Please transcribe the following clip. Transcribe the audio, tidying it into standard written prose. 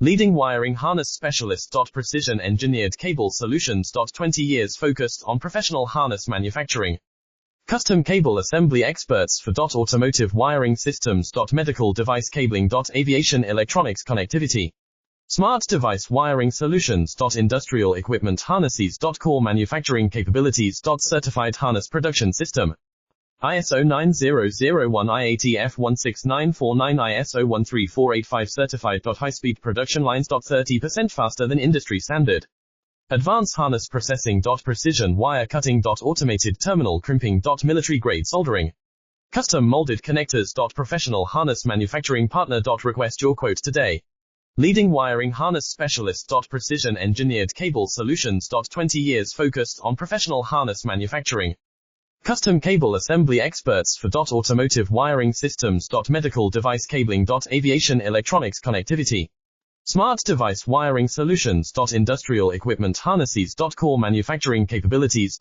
Leading wiring harness specialist. Precision engineered cable solutions. 20 years focused on professional harness manufacturing. Custom cable assembly experts for automotive wiring systems. Medical device cabling. Aviation electronics connectivity. Smart device wiring solutions. Industrial equipment harnesses. Core manufacturing capabilities. Certified harness production system. ISO 9001 IATF 16949 ISO 13485 certified. High-speed production lines. 30% faster than industry standard. Advanced harness processing. Precision wire cutting. Automated terminal crimping. Military grade soldering. Custom molded connectors. Professional harness manufacturing partner. Request your quote today. Leading wiring harness specialist. Precision engineered cable solutions. 20 years focused on professional harness manufacturing. Custom cable assembly experts for automotive wiring systems. Medical device cabling. Aviation electronics connectivity. Smart device wiring solutions. Industrial equipment harnesses. Core manufacturing capabilities.